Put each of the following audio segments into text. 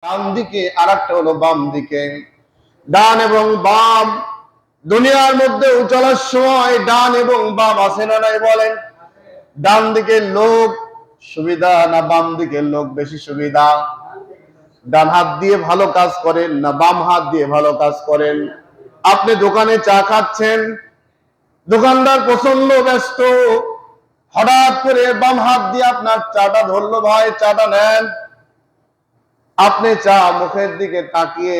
ডান দিকে আর একটা হলো বাম দিকে। ডান এবং বাম, দুনিয়ার মধ্যে চলার সময় ডান এবং বাম আছে না নাই বলেন? ডান দিকের লোক সুবিধা না বাম দিকের লোক বেশি সুবিধা? ডান হাত দিয়ে ভালো কাজ করেন না বাম হাত দিয়ে ভালো কাজ করেন? আপনি দোকানে চা খাচ্ছেন, দোকানদার প্রচন্ড ব্যস্ত, হঠাৎ করে বাম হাত দিয়ে আপনার চাটা ধরলো, ভাই চাটা নেন। আপনি চা মুখের দিকে তাকিয়ে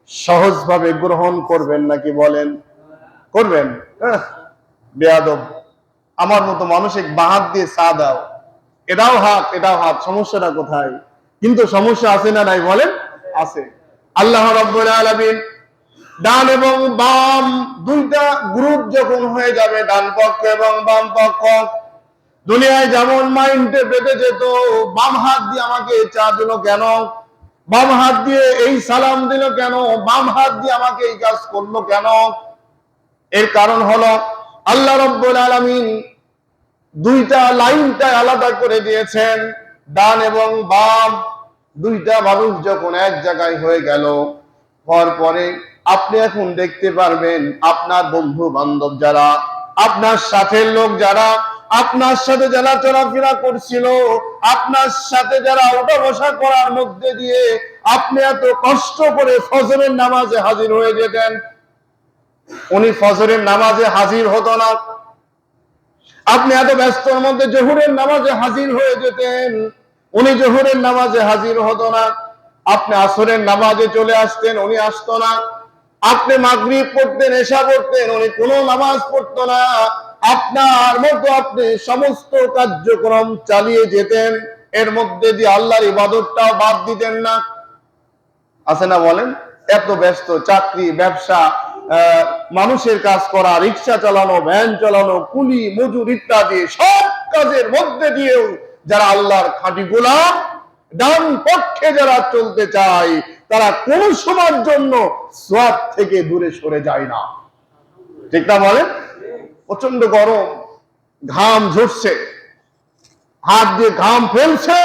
সহজভাবে গ্রহণ করবেন নাকি বলেন? করবেন? বেয়াদব, আমার মতো মানসিক বাঁ হাত দিয়ে চা দাও, এটাও হাত এটাও হাত, সমস্যাটা কোথায়? কিন্তু সমস্যা আছে না নাই বলেন? আছে। আল্লাহ রাব্বুল আলামিন ডান এবং বাম দুইটা গ্রুপ যখন হয়ে যাবে, ডান পক্ষ এবং বাম পক্ষ, দুনিয়ায় যেমন মাইন্ডে বেঁধে যেত, বাম হাত দিয়ে আমাকে চা দিল কেন, বাম হাত দিয়ে এই সালাম দিল কেন, বাম হাত দিয়ে আমাকে এই কাজ করলো কেন? এর কারণ হলো আল্লাহ রাব্বুল আলামিন দুইটা লাইনটা আলাদা করে দিয়েছেন। ডান এবং বাম দুইটা মানুষ যখন এক জায়গায় হয়ে গেল, হওয়ার পরে আপনি এখন দেখতে পারবেন আপনার বন্ধু বান্ধব যারা, আপনার সাথের লোক যারা, আপনার সাথে যারা চলাফেরা করছিল, আপনার সাথে যারা ওঠা বসা করার মধ্যে দিয়ে আপনি এত কষ্ট করে ফজরের নামাজে হাজির হয়ে যেতেন, উনি ফজরের নামাজে হাজির হতো না। আপনি এত ব্যস্তর মধ্যে জোহরের নামাজে হাজির হয়ে যেতেন, উনি জোহরের নামাজে হাজির হতো না। আপনি আসরের নামাজে চলে আসতেন, উনি আসতো না। আপনি মাগরিব পড়তেন, এশা পড়তেন, উনি কোনো নামাজ পড়তো না। আপনার মতো আপনি সমস্ত কার্যক্রম চালিয়ে যেতেন, এর মধ্যে দিয়ে আল্লাহর ইবাদতটাও বাদ দিতেন না। আছে না বলেন? এত ব্যস্ত, চাকরি, ব্যবসা, মানুষের কাজ করা, রিক্সা চালানো, ভ্যান চালানো, কুলি মজুর ইত্যাদি সব কাজের মধ্যে দিয়েও যারা আল্লাহর খাঁটি গোলাম, ডান পক্ষে যারা চলতে চায়, তারা কোন সময়ের জন্য সওয়াব থেকে দূরে সরে যায় না। ঠিক না বলেন? প্রচন্ড গরম, ঘাম ঝরছে, হাত দিয়ে ঘাম ফেলছে,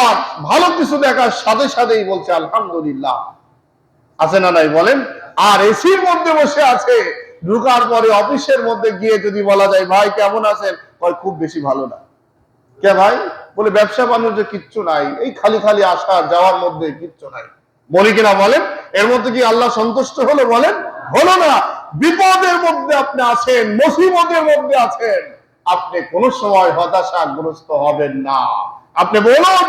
আর ভালো কিছু দেখার সাথে সাথেই বলছে আলহামদুলিল্লাহ। আছে না নাই বলেন? আর এসির মধ্যে বসে আছে, ঢুকার পরে অফিসের মধ্যে গিয়ে যদি বলা যায় ভাই কেমন আছেন, কয় খুব বেশি ভালো না। কে ভাই? বলে ব্যবসা বাণিজ্য কিচ্ছু নাই, এই খালি খালি আসা যাওয়ার মধ্যে কিচ্ছু নাই। বলি কিনা বলেন? এর মধ্যে কি আল্লাহ সন্তুষ্ট হলো বলেন? হলো না। বিপদের মধ্যে আপনি আছেন, মুসিবতের মধ্যে আছেন, আপনি কোন সময় হতাশাগ্রস্ত হবেন না। আপনি বলুন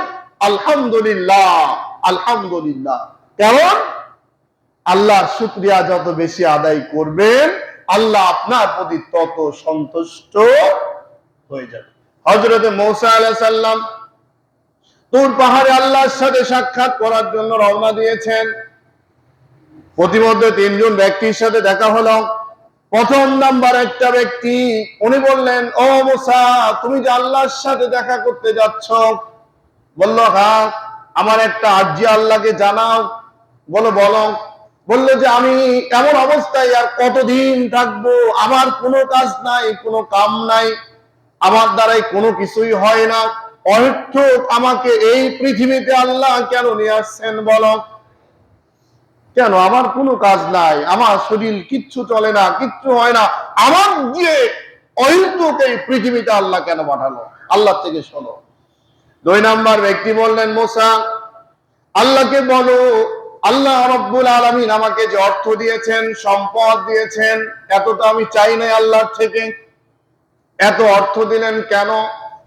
আলহামদুলিল্লাহ, আলহামদুলিল্লাহ। কেমন? আল্লাহর শুকরিয়া যত বেশি আদায় করবেন, আল্লাহ আপনার প্রতি তত সন্তুষ্ট হয়ে যাবে। হযরতে মূসা আলাইহিস সালাম তুর পাহাড়ে আল্লাহর সাথে সাক্ষাৎ করার জন্য রওনা দিয়েছেন। প্রতিমধ্যে তিনজন ব্যক্তির সাথে দেখা হলো। প্রথম নাম্বার একটা ব্যক্তি, উনি বললেন, ও মূসা, তুমি যে আল্লাহর সাথে দেখা করতে যাচ্ছ? বলল, হ্যাঁ। আমার একটা আরজি আল্লাহকে জানাও। বলো বলো। বললো যে আমি এমন অবস্থায় আর কতদিন থাকবো, আমার কোনো কাজ নাই, কোনো কাম নাই, আমার দ্বারাই কোনো কিছুই হয় না, অহেতুক আমাকে এই পৃথিবীতে আল্লাহ কেন নিয়ে আসছেন বলো? কেন? আমার কোনো কাজ নাই, আমার শরীর কিচ্ছু চলে না, কিচ্ছু হয় না, আমার দিয়ে অহেতুক এই পৃথিবীতে আল্লাহ কেন পাঠালো? আল্লাহ থেকে শোনো। দুই নাম্বার ব্যক্তি বললেন, মূসা, আল্লাহকে বলো, আল্লাহ রাব্বুল আলামিন আমাকে যে অর্থ দিয়েছেন, সম্পদ দিয়েছেন, এত তো আমি চাই নাই আল্লাহর থেকে, এত অর্থ দিলেন কেন?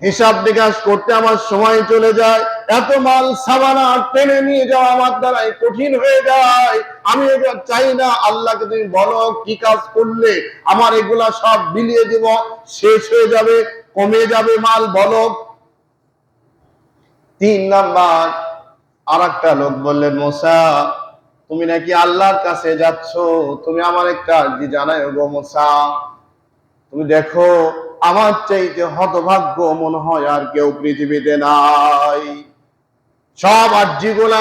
হিসাব নিকাশ করতে আমার সময় চলে যায়, এত মাল সামানা টেনে নিয়ে যাওয়া আমার দ্বারাই কঠিন হয়ে যায়, আমি এগুলো চাই না। আল্লাহকে তুমি বলো কি কাজ করলে আমার এগুলা সব বিলিয়ে দেব, শেষ হয়ে যাবে, কমে যাবে মাল, বলো। তিন নাম্বার আর একটা লোক বললেন, মূসা, তুমি নাকি আল্লাহর কাছে যাচ্ছ, তুমি আমার একটা আরজি জানাই গো মূসা। তুমি দেখো আমার চাইতে হতভাগ্য মনে হয় আর কেউ পৃথিবীতে নাই। সব আরজি গুলা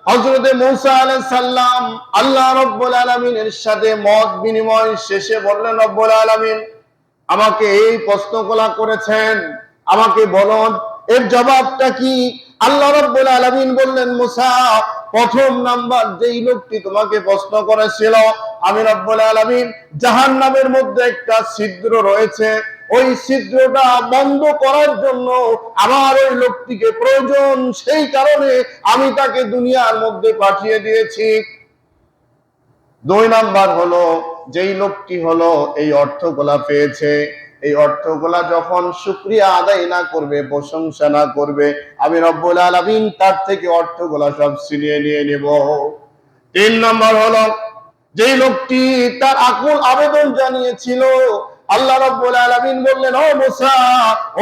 হযরতে মূসা আলাইহিস সালাম আল্লাহ রাব্বুল আলামিনের সাথে মত বিনিময় শেষে বললেন, রব্বুল আলামিন আমাকে এই প্রশ্নগুলা করেছেন, আমাকে বলুন এর জবাবটা কি? আল্লাহ রাব্বুল আলামিন বললেন, মূসা, প্রথম নাম্বার যেই লোকটি তোমাকে প্রশ্ন করেছিল, আমি রব্বুল আলামিন জাহান্নামের মধ্যে একটা ছিদ্র রয়েছে, ওই ছিদ্রটা বন্ধ করার জন্য আমার ওই লোকটিকে প্রয়োজন, সেই কারণে আমি তাকে দুনিয়ার মধ্যে পাঠিয়ে দিয়েছি। দুই নাম্বার হলো, যেই লোকটি হলো এই অর্থগুলা পেয়েছে, এই অর্থগুলা যখন শুকরিয়া আদায় না করবে, প্রশংসা না করবে, আমি রব্বুল আলামিন তার থেকে অর্থগুলা সব ছিনিয়ে নিয়ে নেব। তিন নাম্বার হলো, যেই লোকটি তার আকুল আবেদন জানিয়েছিল, আল্লাহ রাব্বুল আলামিন বললেন, ও মুসা,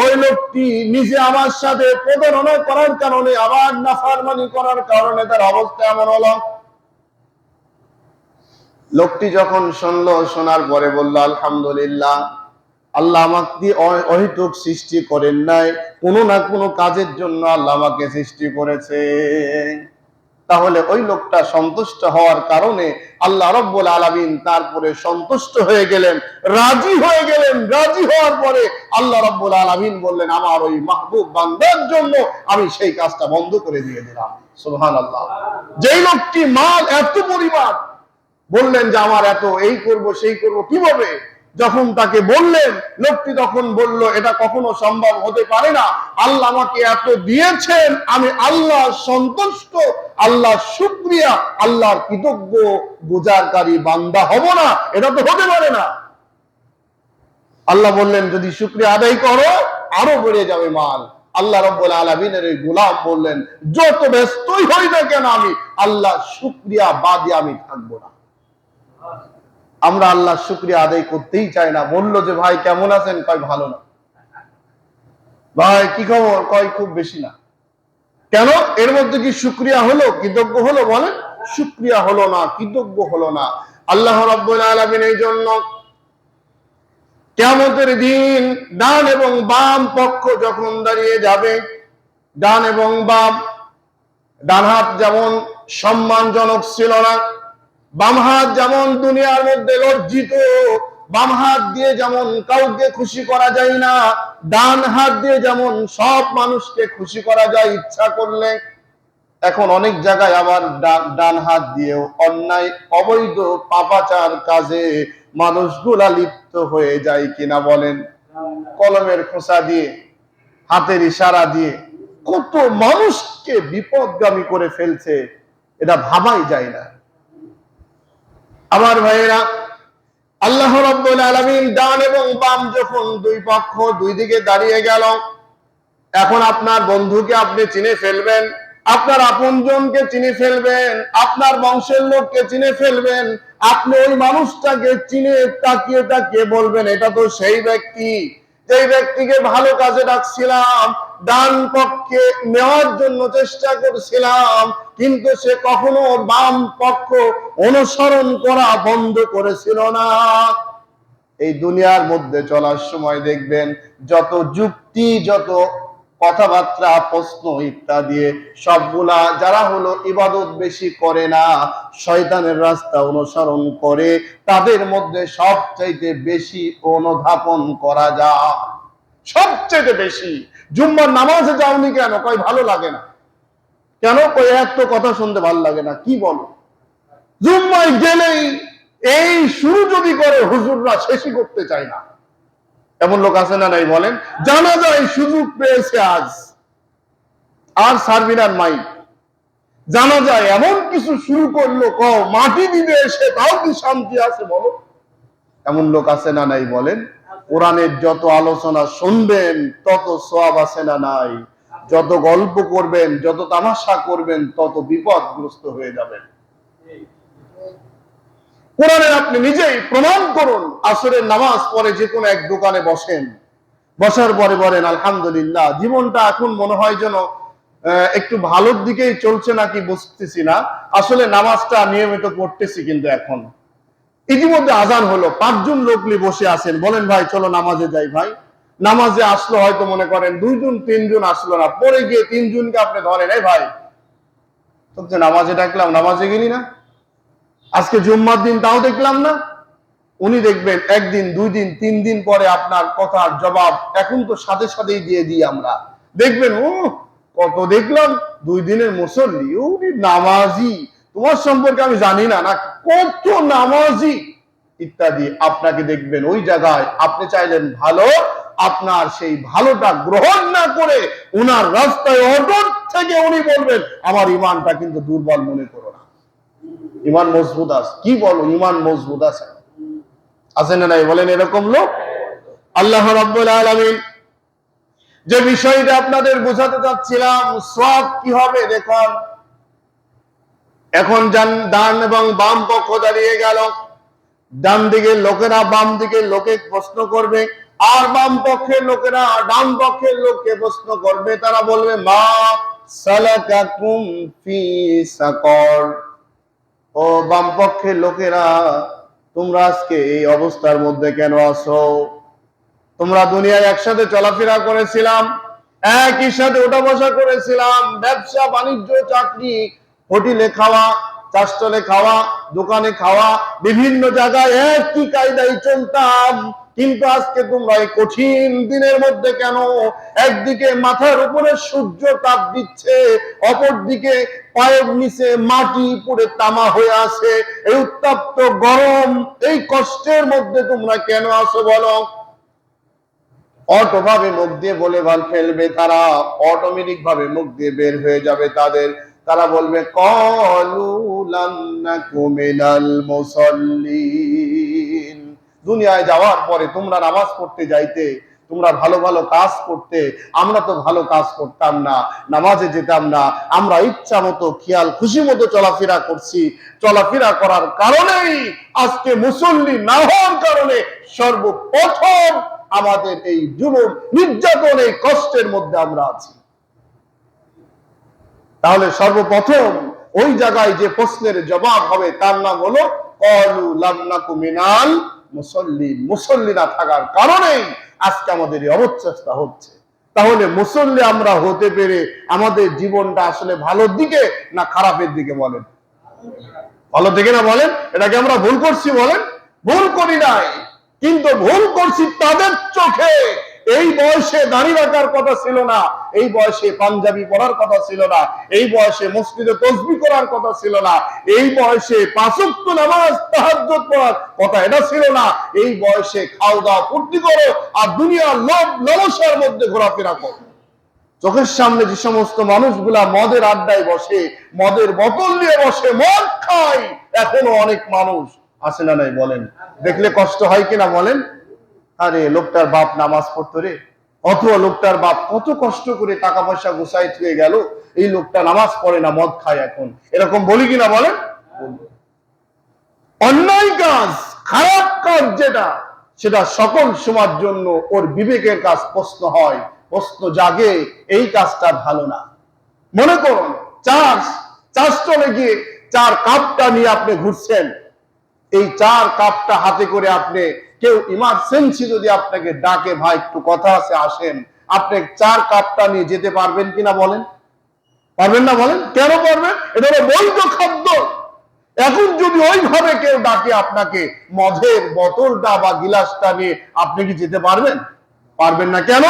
ওই লোকটি নিজে আমার সাথে প্রতারণা করার কারণে, আমার নাফরমানি করার কারণে তার অবস্থা এমন হলো। লোকটি যখন শুনলো, শোনার পরে বলল, আলহামদুলিল্লাহ, আল্লাহ আমাকে অহেতুক সৃষ্টি করেন নাই, কোনো না কোনো কাজের জন্য আল্লাহ আমাকে সৃষ্টি করেছে। তাহলে ওই লোকটা সন্তুষ্ট হওয়ার কারণে আল্লাহ রাব্বুল আলামিন তারপরে সন্তুষ্ট হয়ে গেলেন, রাজি হয়ে গেলেন। রাজি হওয়ার পরে আল্লাহ রাব্বুল আলামিন বললেন, আমার ওই মাহবুব বান্দার জন্য আমি সেই কাজটা বন্ধ করে দিয়ে দিলাম। সুবহানাল্লাহ। যেই লোকটি মাল এত পরিমাণ, বললেন যে আমার এত, এই করব সেই করব, কিভাবে? যখন তাকে বললেন, লোকটি তখন বলল, এটা কখনো সম্ভব হতে পারে না, আল্লাহ আমাকে এত দিয়েছেন, আমি আল্লাহ সন্তুষ্ট, আল্লাহ শুকরিয়া, আল্লাহর কৃতজ্ঞ গুজারকারী বান্দা হব না, এটা তো হতে পারে না। আল্লাহ বললেন, যদি শুকরিয়া আদায় করো আরো বেড়ে যাবে মাল। আল্লাহ রাব্বুল আলামিনের এই গোলাম বললেন, যত ব্যস্তই হই না কেন আমি আল্লাহ শুকরিয়া বাদে আমি থাকবো না। আমরা আল্লাহ শুকরিয়া আদায় করতেই চাই না। বললো যে ভাই কেমন আছেন, কয় ভালো না। ভাই কি খবর, কয় খুব বেশি না। কেন? এর মধ্যে কি শুকরিয়া হলো, কৃতজ্ঞ হলো? বলেন, শুকরিয়া হলো না, কৃতজ্ঞ হলো না। আল্লাহ রাব্বুল আলামিন এই জন্য কিয়ামতের দিন ডান এবং বাম পক্ষ যখন দাঁড়িয়ে যাবে, ডান এবং বাম, ডান হাত যেমন সম্মানজনক ছিল না, বাম হাত যেমন দুনিয়ার মধ্যে লজ্জিত, বাম হাত দিয়ে যেমন কাউকে খুশি করা যায় না, ডান হাত দিয়ে যেমন সব মানুষকে খুশি করা যায় ইচ্ছা করলে, এখন অনেক জায়গায় আবার ডান হাত দিয়েও অন্যায়, অবৈধ, পাপাচার কাজে মানুষগুলা লিপ্ত হয়ে যায় কিনা বলেন? কলমের খোঁচা দিয়ে, হাতের ইশারা দিয়ে কত মানুষকে বিপদগামী করে ফেলছে, এটা ভাবাই যায় না। আমার ভাইয়েরা, আল্লাহ রাব্বুল আলামিন ডান এবং বাম যখন দুই পক্ষ দুই দিকে দাঁড়িয়ে গেল, এখন আপনার বন্ধুকে আপনি চিনে ফেলবেন, আপনার আপনজনকে চিনে ফেলবেন, আপনার বংশের লোককে চিনে ফেলবেন, আপনি ওই মানুষটাকে চিনে তাকিয়ে তাকিয়ে বলবেন, এটা তো সেই ব্যক্তি, যেই ব্যক্তিকে ভালো কাজে ডাকছিলাম, ডান পক্ষে নেওয়ার জন্য চেষ্টা করছিলাম, কিন্তু সে কখনো বাম পক্ষ অনুসরণ করা বন্ধ করেছিল না। এই দুনিয়ার মধ্যে চলার সময় দেখবেন যত যুক্তি, যত কথাবার্তা, প্রশ্ন ইত্যাদি সবগুলা যারা হলো ইবাদত বেশি করে না, শয়তানের রাস্তা অনুসরণ করে, তাদের মধ্যে সবচাইতে বেশি অনুধাবন করা যায়। সবচেয়ে বেশি জুম্মার নামাজে যাওনি কেন? কয় ভালো লাগে না। কেন? কয় এত কথা শুনতে ভালো লাগে না। কি বলো? জুম্মায় গেলেই এই শুরু যদি করে হুজুররা শেষই করতে চায় না। এমন লোক আছে না নাই বলেন? জানা যায় সুযোগ পেয়েছে আজ, আর সার্ভিনার মাই, জানা যায় এমন কিছু শুরু করলো, মাটি দিবে এসে, তাও কি শান্তি আছে বলো? এমন লোক আছে না নাই বলেন? কোরআনের যত আলোচনা শুনবেন তত সওয়াব আছে না নাই? যত গল্প করবেন, যত তামাশা করবেন, তত বিপদগ্রস্ত হয়ে যাবেন। কোরআনের আপনি নিজেই প্রমাণ করুন। আসরের নামাজ পরে যে কোনো এক দোকানে বসেন, বসার পরে বলেন আলহামদুলিল্লাহ, জীবনটা এখন মনে হয় যেন একটু ভালোর দিকেই চলছে নাকি বুঝতেছি না, আসলে নামাজটা নিয়মিত পড়তেছি। কিন্তু এখন ইতিমধ্যে আজান হলো, 5 জন লোক নিয়ে বসে আছেন, বলেন ভাই চলো নামাজে যাই। ভাই নামাজে আসলো, হয়তো মনে করেন 2 জন 3 জন আসলো না, পরে গিয়ে 3 জনকে আপনি ধরেন, এই ভাই তোকে নামাজে ডাকলাম, নামাজে গেলি না, আজকে জুম্মার দিন তাও দেখলাম না। উনি দেখবেন 1 দিন 2 দিন 3 দিন পরে আপনার কথার জবাব এখন তো সাথে সাথেই দিয়ে দিই আমরা। দেখবেন ও কত দেখলাম, 2 দিনের মুসল্লি, উনি নামাজি, তোমার সম্পর্কে আমি জানি না, না কত নামাজি ইত্যাদি। আপনাকে দেখবেন ওই জায়গায় আপনি চাইলেন ভালো, আপনার সেই ভালোটা গ্রহণ না করে উনার রাস্তায় অটল থেকে উনি বলবেন আমার ইমানটা কিন্তু দুর্বল মনে করো না, ইমান মজবুত আছে। কি বলো, ইমান মজবুত আছে, আছে না নাই বলেন? এরকম লোক আল্লাহ রাব্বুল আলামিন যে বিষয়টা আপনাদের বোঝাতে চাচ্ছিলাম, সওয়াব কি হবে দেখুন। এখন ডান এবং বাম পক্ষ দাঁড়িয়ে গেল, ডান দিকের লোকেরা বাম দিকের লোকে প্রশ্ন করবে, আর বাম পক্ষের লোকেরা ডান পক্ষের লোককে প্রশ্ন করবে। তারা বলবে মা সালাকাকুম ফি সাকর, ও বাম পক্ষের লোকেরা তোমরা আজকে এই অবস্থার মধ্যে কেন আছো? তোমরা দুনিয়ায় একসাথে চলাফেরা করেছিলাম, একই সাথে ওঠা বসা করেছিলাম, ব্যবসা বাণিজ্য চাকরি, হোটেলে খাওয়া, চাষটলে খাওয়া, দোকানে খাওয়া, বিভিন্ন জায়গায় একই কায়দায় চলতাম। কিন্তু আজকে তোমরা এই কঠিন দিনের মধ্যে কেন? একদিকে মাথার উপরে সূর্য তাপ দিচ্ছে, অপরদিকে পায়ের নিচে মাটি পুড়ে তামা হয়ে আছে। এই উত্তপ্ত গরম, এই কষ্টের মধ্যে তোমরা কেন আছো বলো? অটোভাবে মুখ দিয়ে বলে ফেলবে তারা, অটোমেটিক ভাবে মুখ দিয়ে বের হয়ে যাবে তাদের। তারা বলবে ক্বালু লাম নাকু মিনাল মুসাল্লিন, দুনিয়ায় যাওয়ার পরে তোমরা নামাজ পড়তে যাইতে, তোমরা ভালো ভালো কাজ করতে, আমরা তো ভালো কাজ করতাম না, নামাজে যেতাম না, আমরা ইচ্ছা মতো খেয়াল খুশি মতো চলাফেরা করছি। চলাফেরা করার কারণেই আজকে মুসল্লি না হওয়ার কারণে সর্বপ্রথম আমাদের এই জুলুম, নির্যাতন, এই কষ্টের মধ্যে আমরা আছি। তাহলে সর্বপ্রথম ওই জায়গায় যে প্রশ্নের জবাব হবে তার নাম হলো ক্বালু লাম নাকু মিনাল মুসাল্লিন, মুসল্লি না থাকার কারণেই আজকে আমাদের এই অবস্থা হচ্ছে। তাহলে মুসল্লি আমরা হতে পেরে আমাদের জীবনটা আসলে ভালোর দিকে না খারাপের দিকে বলেন? ভালো দিকে না বলেন? এটাকে আমরা ভুল করছি বলেন? ভুল করি নাই, কিন্তু ভুল করছি তাদের চোখে। এই বয়সে দাড়ি রাখার কথা ছিল না, এই বয়সে পাঞ্জাবি পরার কথা ছিল না, এই বয়সে মসজিদে তাসবিহ করার কথা ছিল না, এই বয়সে 5 ওয়াক্ত নামাজ তাহাজ্জুদ পড়ার কথা এটা ছিল না। এই বয়সে খাও দাও ফুর্তি করো আর দুনিয়ার লোভ লালসার মধ্যে ঘোরাফেরা করো। চোখের সামনে যে সমস্ত মানুষগুলা মদের আড্ডায় বসে, মদের বোতল নিয়ে বসে মদ খায়, এখনো অনেক মানুষ আছে না নাই বলেন? দেখলে কষ্ট হয় কিনা বলেন? আরে লোকটার বাপ নামাজ পড়তো রে, অথবা লোকটার বাপ কত কষ্ট করে টাকা পয়সা গুছাই থুয়ে গেল, এই লোকটা নামাজ পড়ে না, মদ খায় এখন, এরকম বলি কিনা বলেন? অন্যায় কাজ, খারাপ কাজ যেটা, সেটা সকল সময়ের জন্য ওর বিবেকের কাজ প্রশ্ন হয়, প্রশ্ন জাগে, এই কাজটা ভালো না। মনে করুন চাষ চলে গিয়ে 4 কাপটা নিয়ে আপনি ঘুরছেন, এই 4 কাপটা হাতে করে আপনি, কেউ ইমার্জেন্সি যদি আপনাকে ডাকে, ভাই একটু কথা আছে আসেন, আপনি 4 কাপটা নিয়ে যেতে পারবেন কিনা বলেন? পারবেন না বলেন? কেন পারবেন? এটা হলো বৈধ খাদ্য। এখন যদি ওইভাবে কেউ ডাকে আপনাকে, মদের বোতলটা বা গিলাসটা নিয়ে আপনি কি যেতে পারবেন? পারবেন না। কেন?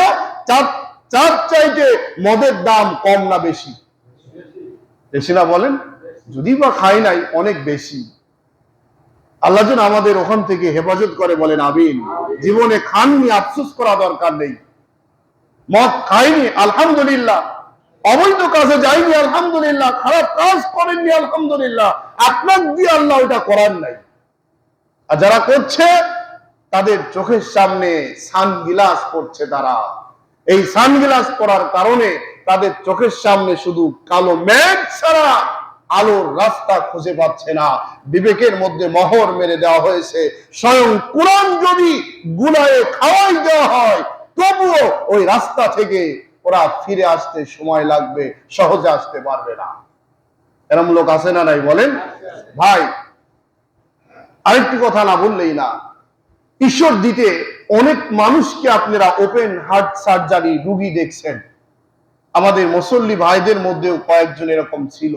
চার চাইতে মদের দাম কম না বেশি? বেশি না বলেন? যদি বা খাই নাই, অনেক বেশি। আল্লাহ যেন আমাদের ওখান থেকে হেফাজত করে, বলেন আমিন। জীবনে খাননি, আফসোস করা দরকার নেই। মদ খাইনি, আলহামদুলিল্লাহ। অবৈধ কাজে যাইনি, আলহামদুলিল্লাহ। খারাপ কাজ করেননি, আলহামদুলিল্লাহ। আপনার দিয়ে আল্লাহ ওটা করার নাই। আর যারা করছে তাদের চোখের সামনে সানগ্লাস পড়ছে, তারা এই সানগ্লাস পরার কারণে তাদের চোখের সামনে শুধু কালো মেঘ ছাড়া আলোর রাস্তা খুঁজে পাচ্ছে না। বিবেকের মধ্যে মোহর মেরে দেওয়া হয়েছে। স্বয়ং কোরআন যদি গুনাহে খাওয়াই দেওয়া হয়, তবুও ওই রাস্তা থেকে ওরা ফিরে আসতে সময় লাগবে, সহজে আসতে পারবে না। এরকম লোক আছে না নাই বলেন? ভাই আরেকটি কথা না বললেই না, ঈশ্বর দিতে অনেক মানুষকে আপনারা ওপেন হার্ট সার্জারি রোগী দেখছেন। আমাদের মুসল্লি ভাইদের মধ্যেও কয়েকজন এরকম ছিল।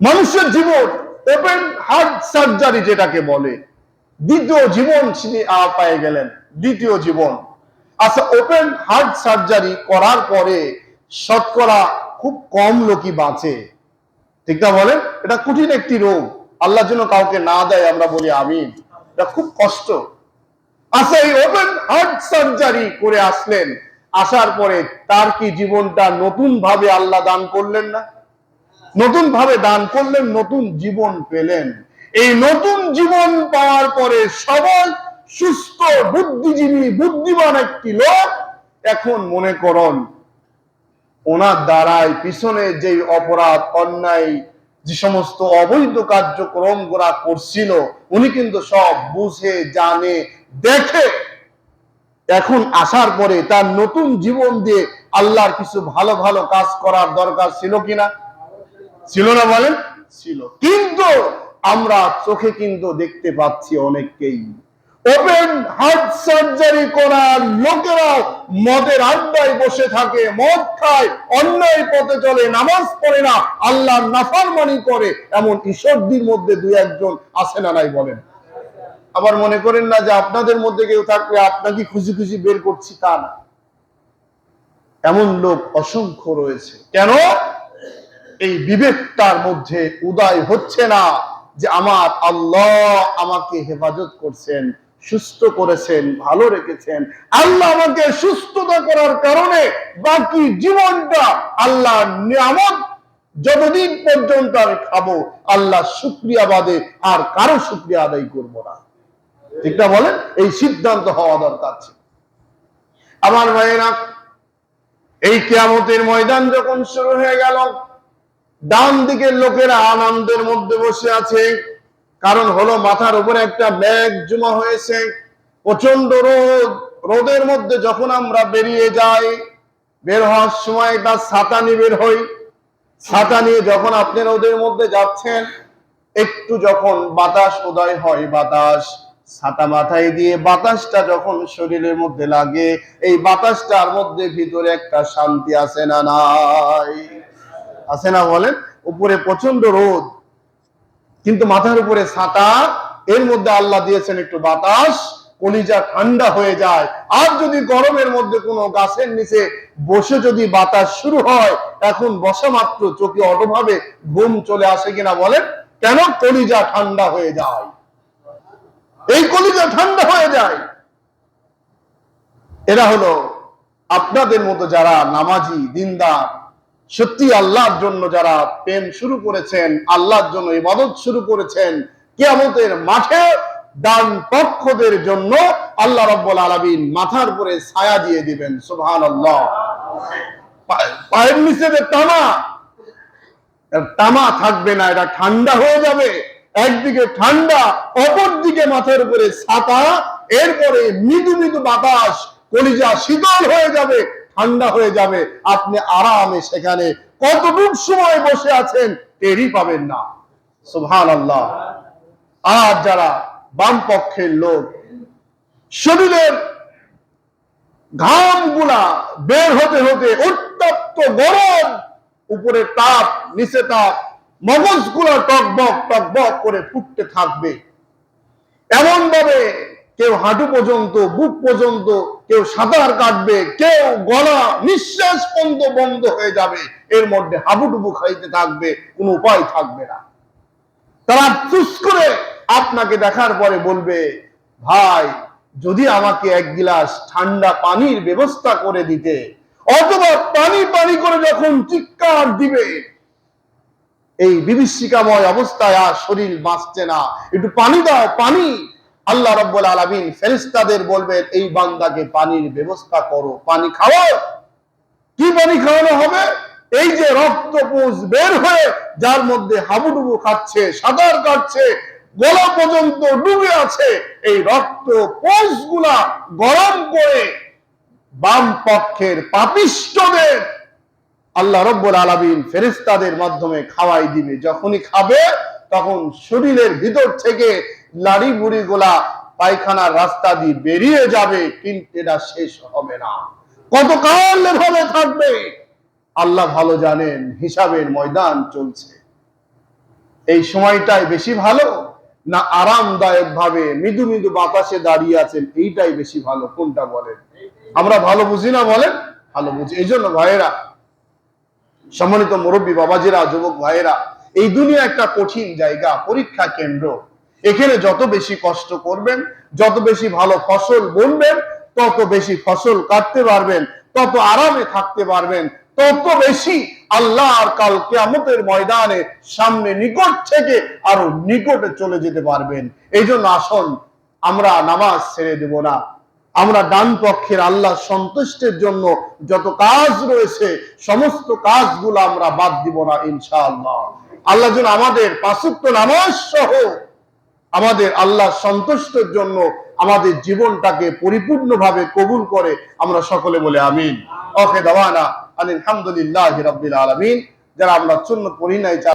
মানুষের জীবন ওপেন হার্ট সার্জারি যেটাকে বলে, দ্বিতীয় জীবন তিনি পেয়ে গেলেন, দ্বিতীয় জীবন। আচ্ছা, ওপেন হার্ট সার্জারি করার পরে শতকরা খুব কম লোকই বাঁচে, ঠিক না বলেন? এটা কঠিন একটি রোগ, আল্লাহ যেন কাউকে না দেয়, আমরা বলি আমিন। এটা খুব কষ্ট। আচ্ছা, এই ওপেন হার্ট সার্জারি করে আসলেন, আসার পরে তার কি জীবনটা নতুন ভাবে আল্লাহ দান করলেন না? নতুন ভাবে দান করলেন, নতুন জীবন পেলেন। এই নতুন জীবন পাওয়ার পরে সবাই সুস্থ বুদ্ধিজীবী বুদ্ধিমান একটি লোক, এখন মনে করুন ওনার দ্বারাই পিছনে যে অপরাধ অন্যায় যে সমস্ত অবৈধ কার্যক্রম গোরা করছিল উনি কিন্তু সব বুঝে জানে দেখে, এখন আসার পরে তার নতুন জীবন দিয়ে আল্লাহর কিছু ভালো ভালো কাজ করার দরকার ছিল কিনা? ছিল না বলেন? ছিল। কিন্তু আমরা চোখে কিন্তু দেখতে পাচ্ছি অনেককেই ওপেন হার্ট সার্জারি করার লোকেরাও মদের আড্ডায় বসে থাকে, মদ খায়, অন্যায় পথে চলে, নামাজ পড়ে না, আল্লাহর নাফরমানি করে, এমন ঈশ্বরদীর মধ্যে দুই একজন আছে না নাই বলেন? আবার মনে করেন না যে আপনাদের মধ্যে কেউ থাকলে আপনাকে খুশি খুশি বের করছি, তা না। এমন লোক অসংখ্য রয়েছে। কেন? এই বিবেকটার মধ্যে উদয় হচ্ছে না যে আমার আল্লাহ আমাকে হেফাজত করছেন, সুস্থ করেছেন, ভালো রেখেছেন। আল্লাহ আমাকে সুস্থতা করার কারণে বাকি জীবনটা আল্লাহর নিয়ামত যতদিন পর্যন্ত আমি খাবো, আল্লাহ শুকরিয়া বাদে আর কারো শুকরিয়া আদায় করব না, ঠিক না বলেন? এই সিদ্ধান্ত হওয়া দরকার ছিল। আমার ভাইয়েরা, এই কিয়ামতের ময়দান যখন শুরু হয়ে গেল, ডান দিকের লোকেরা আনন্দের মধ্যে বসে আছে, কারণ হলো মাথার উপরে একটা মেঘ জমা হয়েছে, প্রচন্ড রোদ। রোদের মধ্যে যখন আমরা বেরিয়ে যাই, বের হওয়ার সময় একটা ছাতা নিয়ে বের হই। ছাতা নিয়ে যখন আপনি রোদের মধ্যে যাচ্ছেন, একটু যখন বাতাস উদয় হয়, বাতাস ছাতা মাথায় দিয়ে বাতাসটা যখন শরীরের মধ্যে লাগে, এই বাতাসটার মধ্যে ভিতরে একটা শান্তি আছে না নাই? আছে না বলেন? উপরে প্রচন্ড রোদ, কিন্তু মাথার উপরে ছাতা, এর মধ্যে আল্লাহ দিয়েছেন একটু বাতাস, কলিজা ঠান্ডা হয়ে যায়। আর যদি গরমের মধ্যে কোনো গাছের নিচে বসে যদি বাতাস শুরু হয়, এখন বসা মাত্র চোখে অটোভাবে ঘুম চলে আসে কিনা বলেন? কেন? কলিজা ঠান্ডা হয়ে যায়। এই কলিজা ঠান্ডা হয়ে যায়। এরা হলো আপনাদের মতো যারা নামাজি দিনদার, সত্যি আল্লাহর জন্য যারা প্রেম শুরু করেছেন, আল্লাহর জন্য ইবাদত শুরু করেছেন, কিয়ামতের মাঠে ডান পক্ষদের জন্য আল্লাহ রাব্বুল আলামিন মাথার উপরে ছায়া দিয়ে দিবেন। সুবহানাল্লাহ। পায়ের নিচে যে তামা থাকবে না, এটা ঠান্ডা হয়ে যাবে। একদিকে ঠান্ডা, অপর দিকে মাথার উপরে ছাতা, এরপরে মৃদু মৃদু বাতাস, কলিজা শীতল হয়ে যাবে, ঠান্ডা হয়ে যাবে। আপনি আরামে সেখানে কতটুক সময় বসে আছেন টেরই পাবেন না। সুবহানাল্লাহ। আর যারা বাম পক্ষের লোক, শরীরের ঘাম গুলা বের হতে হতে উত্তপ্ত গরম, উপরে তাপ নিচে তাপ, মগজ গুলা টকবক টকবক করে ফুটতে থাকবে। এমন ভাবে কেউ হাঁটু পর্যন্ত, বুক পর্যন্ত, কেউ সাঁতার কাটবে, কেউ গলা নিঃশ্বাস বন্ধ হয়ে যাবে, এর মধ্যে হাবুডুবু খাইতে থাকবে, কোনো উপায় থাকবে না। তারা চুস করে আপনাকে দেখার পরে বলবে, ভাই যদি আমাকে এক গিলাস ঠান্ডা পানির ব্যবস্থা করে দিতে, অথবা পানি পানি করে যখন চিৎকার দিবে, এই বিভীষিকাময় অবস্থায় আর শরীর বাঁচছে না, একটু পানি দাও, পানি। আল্লাহ রাব্বুল আলামিন ফেরেশতাদের বলবেন, এই বান্দাকে পানির ব্যবস্থা করো, পানি খাওয়াও। কি পানি খাওয়ানো হবে? এই যে রক্তপুঞ্জ বের হয়ে যার মধ্যে হাবুডুবু খাচ্ছে, সাঁতার কাটছে, গলা পর্যন্ত ডুবে আছে, এই রক্তপুঞ্জ গুলা গরম করে বাম পক্ষের পাপিষ্ঠদের আল্লাহ রাব্বুল আলামিন ফেরেশতাদের মাধ্যমে খাওয়াই দিবে। যখনই খাবে তখন শরীরের ভিতর থেকে লাড়ি বুড়ি গোলা পায়খানার রাস্তা দিয়ে বেরিয়ে যাবে, কিন্তু এটা শেষ হবে না, কতকাল এভাবে থাকবে আল্লাহ ভালো জানেন। হিসাবের ময়দান চলছে। এই সময়টাই বেশি ভালো না আরামদায়ক ভাবে মৃদু মৃদু বাতাসে দাঁড়িয়ে আছেন, এইটাই বেশি ভালো? কোনটা বলেন? আমরা ভালো বুঝি না বলেন? ভালো বুঝি। এই জন্য ভাইয়েরা, সম্মানিত মুরব্বী বাবাজিরা, যুবক ভাইয়েরা, এই দুনিয়া একটা কঠিন জায়গা, পরীক্ষা কেন্দ্র। এখানে যত বেশি কষ্ট করবেন, যত বেশি ভালো ফসল বুনবেন, তত বেশি ফসল কাটতে পারবেন, তত আরামে থাকতে পারবেন, তত বেশি আল্লাহ আর কাল কিয়ামতের ময়দানে সামনে নিকট থেকে আরো নিকটে চলে যেতে পারবেন। এই জন্য আসুন আমরা নামাজ ছেড়ে দেব না। আমরা ডান পক্ষের আল্লাহ সন্তুষ্টের জন্য যত কাজ রয়েছে সমস্ত কাজগুলো আমরা বাদ দিব না ইনশাআল্লাহ। আল্লাহ যেন আমাদের ৫ ওয়াক্ত নামাজ সহ আমাদের আল্লাহ সন্তুষ্টের জন্য আমাদের জীবনটাকে পরিপূর্ণভাবে কবুল করে। আমরা সকলে বলে আমিন। ওকে দাওয়ানা আলহামদুলিল্লাহি রাব্বিল আলামিন। যারা আমরা সুন্নাত পড়ি নাই